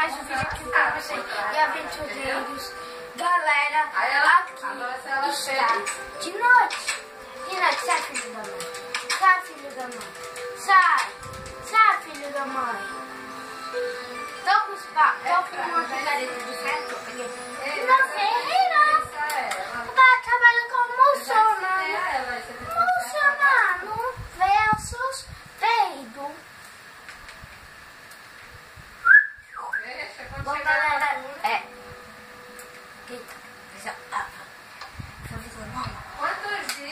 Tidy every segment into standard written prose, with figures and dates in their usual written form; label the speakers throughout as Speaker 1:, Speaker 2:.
Speaker 1: mais um vídeo aqui pra vocês de aventureiros. Galera, aqui está de noite. De noite, sai filho da mãe. Sai filho da mãe. Sai filho da mãe. Tô com os papos, tô com uma picareta de ferro. Não Ferreira. Tá trabalhando como muçulmano. Muçulmano versus peido. Bom, galera,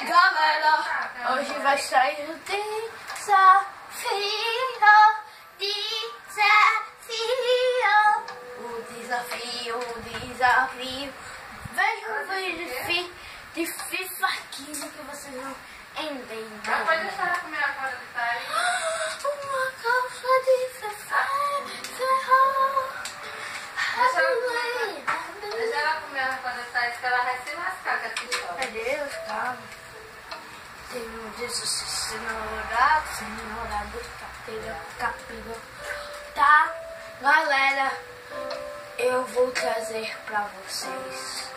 Speaker 1: galera, hoje vai sair o desafio. Veja o vídeo de FIFA 15 que vocês vão entender.
Speaker 2: Já pode deixar ela comer a corda de tarde.
Speaker 1: Uma calça de ferro.
Speaker 2: Deixa ela comer a corda de tarde que ela vai se lascar com essa história.
Speaker 1: Meu Deus, calma. Senhor Jesus, Senhorado, capítulo. Tá, galera, eu vou trazer pra vocês.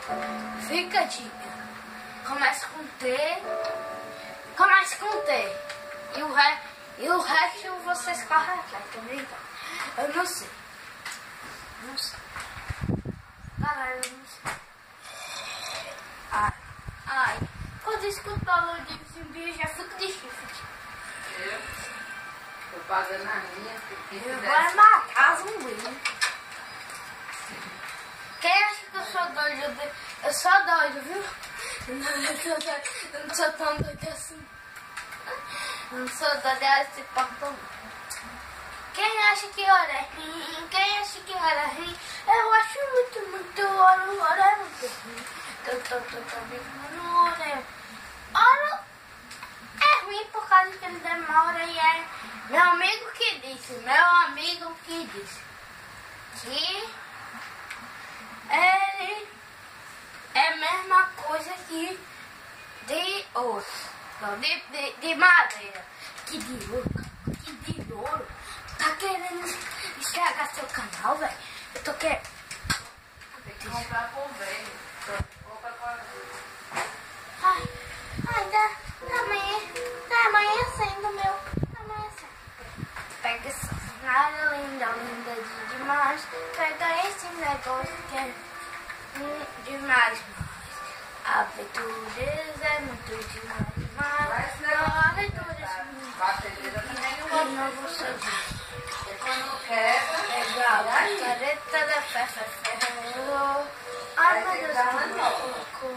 Speaker 1: Fica a dica. Começa com T. Começa com T. E o resto vocês correm atrás, tá vendo? Eu não sei. Não sei. Galera, eu não sei. Ai. Quando eu escuto o barulho de zumbi, eu já fico de chifre.
Speaker 2: Eu tô pagando a minha.
Speaker 1: Eu vou matar zumbi. Quem acha que eu sou doido? Eu sou doido, viu? Eu não sou tão doido assim. Eu não sou doido assim, perdão. Quem acha que hora é ruim? Quem acha que hora é ruim? Eu acho muito hora é muito ruim. Hora é ruim por causa que ele demora e é meu amigo que disse que ele é a mesma coisa que de osso, não, de madeira, que de ouro. Tá querendo estragar seu canal, velho? Eu tô querendo.
Speaker 2: Tem que comprar por velho. Compra por...
Speaker 1: Tá amanhecendo, meu. Tá amanhecendo. Pega essa nada linda demais. Pega esse negócio que é demais. Aventuras é muito demais. Aventuras é muito demais. Não vou saber.
Speaker 2: Quando quebra,
Speaker 1: Legal, careta da ferro. Ai, meu Deus, que louco.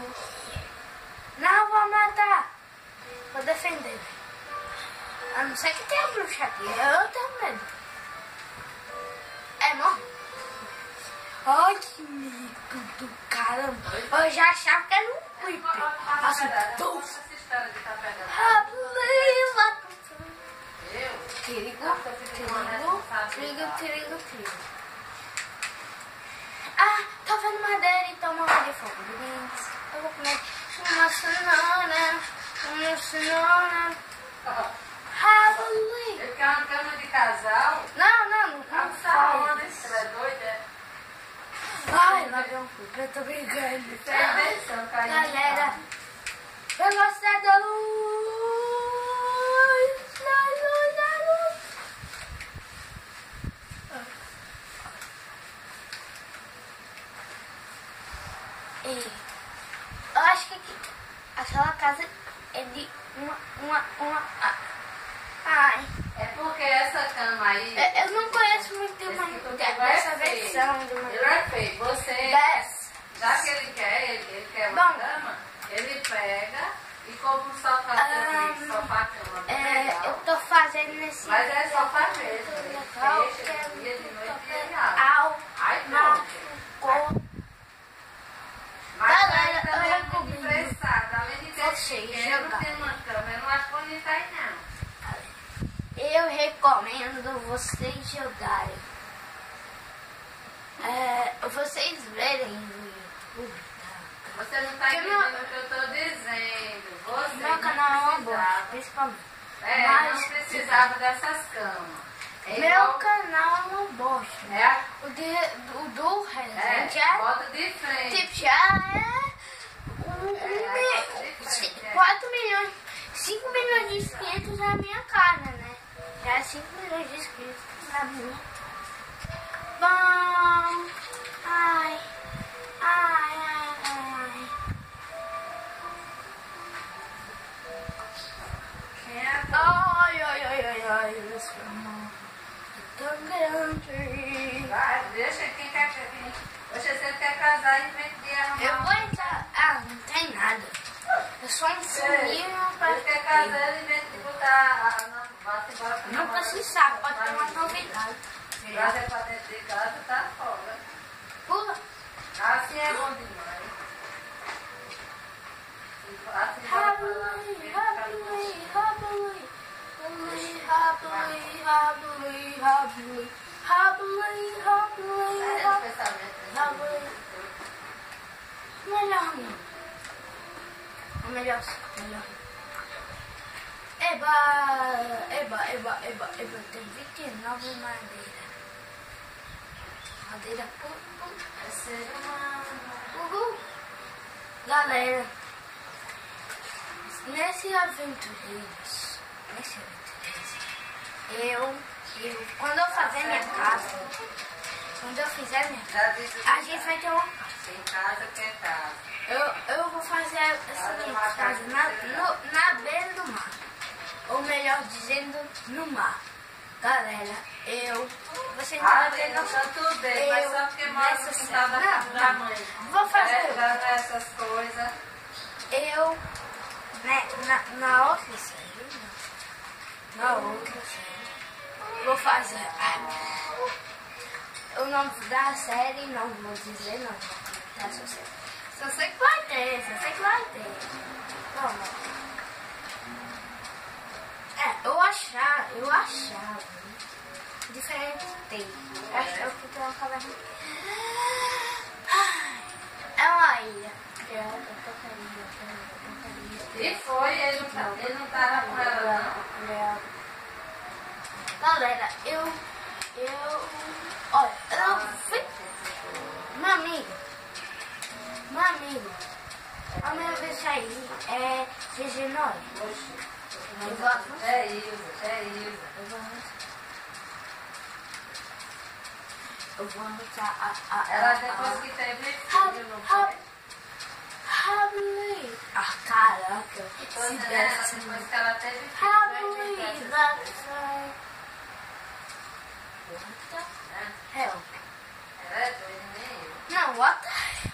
Speaker 1: Não vou matar. Vou defender. A não ser que tenha bruxa aqui. Eu tenho medo. É, não? Ai, que medo do caramba. Eu já achava que era um creeper. Assim,
Speaker 2: essa história de estar pegando.
Speaker 1: Perigo. Ah, tá vendo madeira, então morrer de fome. Eu vou comer uma cenoura.
Speaker 2: Eu quero uma cama de casal.
Speaker 1: Não
Speaker 2: Tá,
Speaker 1: faz.
Speaker 2: você é doida?
Speaker 1: Ai, lá vem um fui, eu tô brincando. Galera, velocidade da luz. E eu acho que aquela casa é de uma. Ai.
Speaker 2: É porque essa cama aí...
Speaker 1: Eu não conheço muito dessa versão do
Speaker 2: Ele é feio. Você... Já que ele quer uma cama, ele pega e compra um sofá também. Sofá-cama.
Speaker 1: Eu tô fazendo nesse...
Speaker 2: Mas é sofá mesmo. Ele fecha de dia, de noite e ele abre. Ai, não. Mas
Speaker 1: Galera,
Speaker 2: aí também
Speaker 1: eu
Speaker 2: é muito emprestado. Além de ter eu não tenho uma cama, eu não acho bonita aí não.
Speaker 1: Eu recomendo vocês jogarem. Vocês verem no YouTube.
Speaker 2: Você não tá entendendo o que eu tô dizendo. Você
Speaker 1: Meu canal é uma boa, principalmente.
Speaker 2: não precisava dessas camas.
Speaker 1: Meu canal é uma bosta.
Speaker 2: É?
Speaker 1: O do Resident é.
Speaker 2: Bota de frente.
Speaker 1: Tipo, já é. 4 milhões. 5 milhões de inscritos na minha cara, né? Já é 5 milhões de inscritos na minha. Bom. Ai. Ai, esse amor tão grande.
Speaker 2: Vai, deixa quem quer. Você quer casar e vender a
Speaker 1: Eu vou entrar. Ah, não tem nada. Eu só ensino pra.
Speaker 2: Você quer casar e vender botar
Speaker 1: Não precisa, pode ter uma novidade.
Speaker 2: Trazer pra dentro de casa, tá folga.
Speaker 1: Pula.
Speaker 2: Assim é bom demais. Assim vai
Speaker 1: Melhor não. Melhor. Eba, tem 29 madeira. Madeira, é ser humano. Uhul. Galera, nesse aventureiros, quando eu fazer minha casa, a gente vai ter uma casa.
Speaker 2: Tem casa que é casa.
Speaker 1: Eu vou fazer essa minha casa na beira do mar. Ou melhor dizendo, no mar. Galera, você não vai ter noção.
Speaker 2: Tudo bem, mas só porque mora no quintal da casa da mãe.
Speaker 1: Vou fazer
Speaker 2: essas coisas.
Speaker 1: Na outra série, vou fazer o nome da série, não vou dizer, não. Tá, só sei que vai ter, Não. Eu achava diferente tem. Acho que tem uma caverna. É uma ilha.
Speaker 2: E foi, ele não tava com ela, não.
Speaker 1: Galera, olha, eu fui. Meu amigo, a minha vez aí é Reginói.
Speaker 2: É isso.
Speaker 1: Eu vou anotar
Speaker 2: ela depois que teve filho, não foi?
Speaker 1: Caraca.
Speaker 2: Depois que ela teve filho,
Speaker 1: What the hell?
Speaker 2: Ela é doida, nem eu.
Speaker 1: Não, what the hell?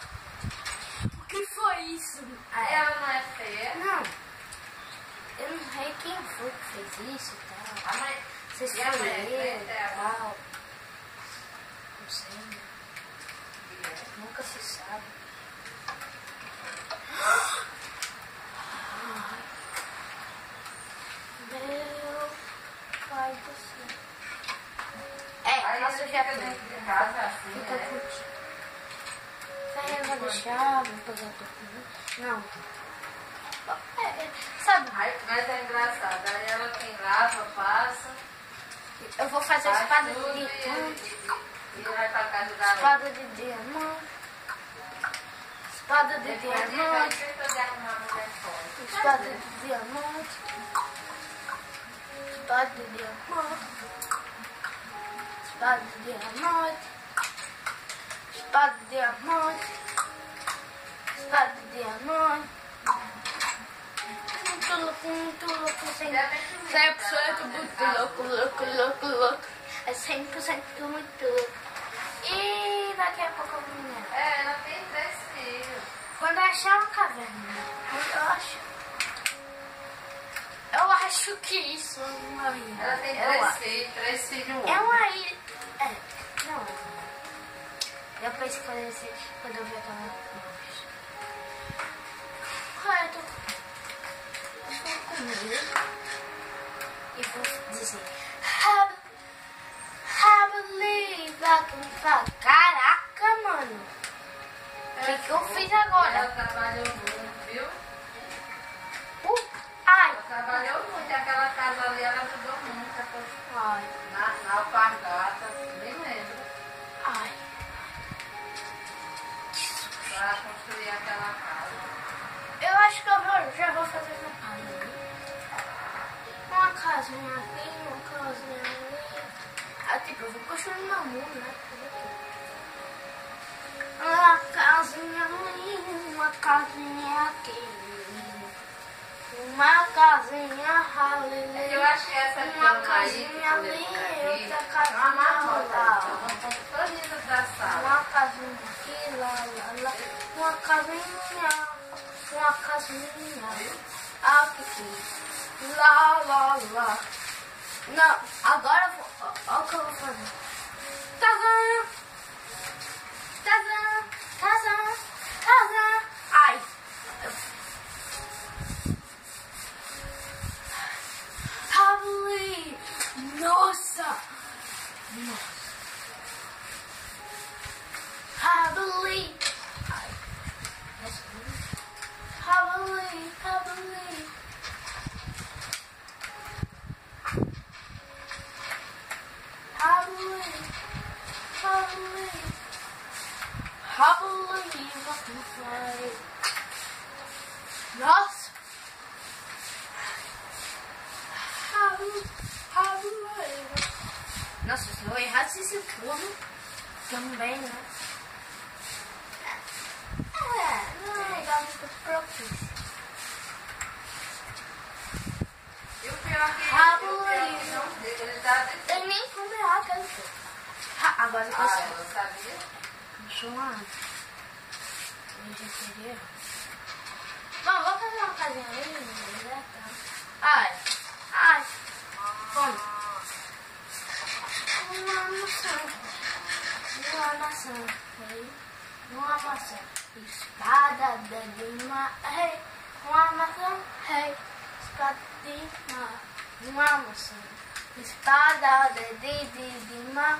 Speaker 1: O que foi isso?
Speaker 2: Ela não é feia?
Speaker 1: Não. Eu não sei quem foi que fez isso e tal.
Speaker 2: A mãe...
Speaker 1: Vocês
Speaker 2: E a mãe
Speaker 1: escolheram
Speaker 2: e
Speaker 1: e tal. Não sei. Nunca se sabe. Meu pai do céu.
Speaker 2: Aí
Speaker 1: nossa,
Speaker 2: você
Speaker 1: já
Speaker 2: fica dentro de casa assim,
Speaker 1: fica
Speaker 2: né?
Speaker 1: curtindo. Eu vou deixar, vou pegar o documento. Não. Sabe?
Speaker 2: Mas é engraçado. Aí ela tem lava, passa.
Speaker 1: Eu vou fazer a espada
Speaker 2: tudo
Speaker 1: de diamante.
Speaker 2: E vai pra casa da
Speaker 1: Espada de diamante. Espada de diamante. Espada de diamante. Espada de diamante. Espada de diamante. Espada de diamante. Espada de diamante. Muito louco, 100% muito louco. É 100% muito louco. E daqui a pouco eu vou minerar.
Speaker 2: Ela tem 3 filhos.
Speaker 1: Quando eu achar uma caverna, eu acho que isso é uma ilha.
Speaker 2: Ela tem 3 filhos.
Speaker 1: É uma ilha. Não. Eu pensei quando eu vi aquela imagem. Estou comigo. E vou dizer. Caraca, mano. O que eu fiz agora?
Speaker 2: Ela trabalhou muito, viu?
Speaker 1: Ai.
Speaker 2: Ela trabalhou muito. Aquela casa ali, ela ajudou muito. alpargata.
Speaker 1: Ai.
Speaker 2: Na alpargata, nem lembro.
Speaker 1: Ai.
Speaker 2: Para construir aquela casa.
Speaker 1: Eu acho que eu já vou fazer minha casa. Uma casinha aqui, uma casinha ali. Ah, tipo, eu vou construir uma mão, né? Uma casinha ali, uma casinha aqui. Uma casinha ali.
Speaker 2: Eu acho que essa
Speaker 1: uma
Speaker 2: cama
Speaker 1: casinha
Speaker 2: aí,
Speaker 1: ali, outra
Speaker 2: é
Speaker 1: casinha
Speaker 2: uma marmota.
Speaker 1: lá.
Speaker 2: Uma toda da sala.
Speaker 1: Uma casinha aqui, lá. Uma casinha, aqui, lá. Não, agora eu vou, olha o que eu vou fazer. Tazã. Ai. Rabuli. Nossa. Rabuli. Nossa! Nossa, se eu errasse esse pulo também, né? Não é legal muito propício.
Speaker 2: E o pior que ele tá de...
Speaker 1: Tem nem como errar aquele pulo. Agora eu
Speaker 2: Ah, eu sabia.
Speaker 1: não sou uma anta. Eu já queria. Bom, vou fazer uma casinha ali, né? Ai. Vamos. Uma maçã. Espada de lima, rei. Uma maçã, rei. Espada de lima. Uma maçã. Espada de lima.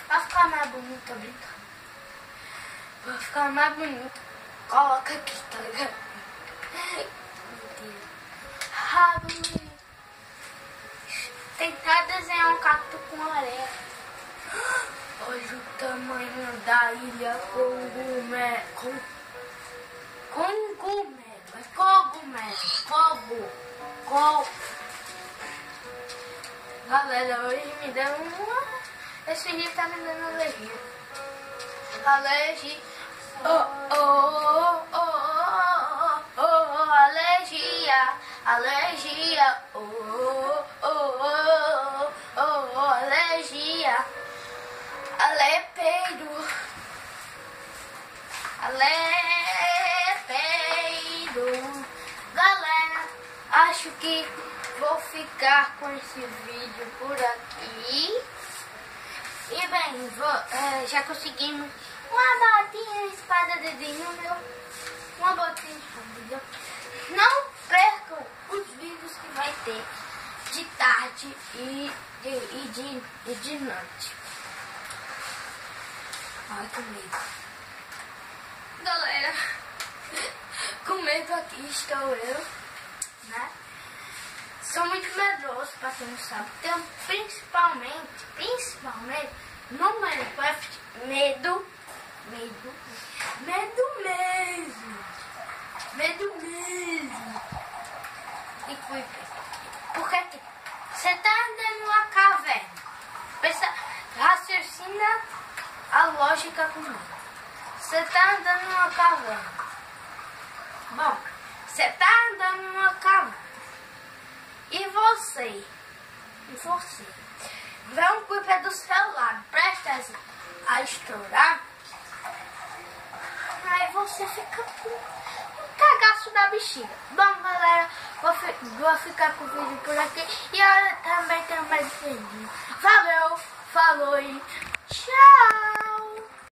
Speaker 1: Pra ficar mais bonito, tô brincando. Pra ficar mais bonito, coloca aqui, tá ligado? Rabuli. Tentar desenhar um cacto com areia. Olha o tamanho da ilha cogumelo. Galera, hoje me deu uma... Esse dia tá me dando alergia. Alergia. Alergia. Alergia. Alepeido. Galera, acho que vou ficar com esse vídeo por aqui. E bem, já conseguimos uma botinha, espada de dinho, uma botinha, entendeu? Não percam os vídeos que vai ter de tarde e de noite. Ai, com medo. Galera, com medo aqui estou eu, né? Sou muito medroso, pra quem não sabe. Tenho principalmente no Minecraft, medo mesmo. E creeper. Porque você tá andando numa caverna. Pensa, raciocina a lógica comigo. Você tá andando numa caverna. Bom, você tá andando numa caverna. E você vê um creeper do seu lado, presta a estourar, aí você fica com um cagaço da bexiga. Bom, galera, vou ficar com o vídeo por aqui e eu também tenho mais vídeo. Valeu, falou e tchau!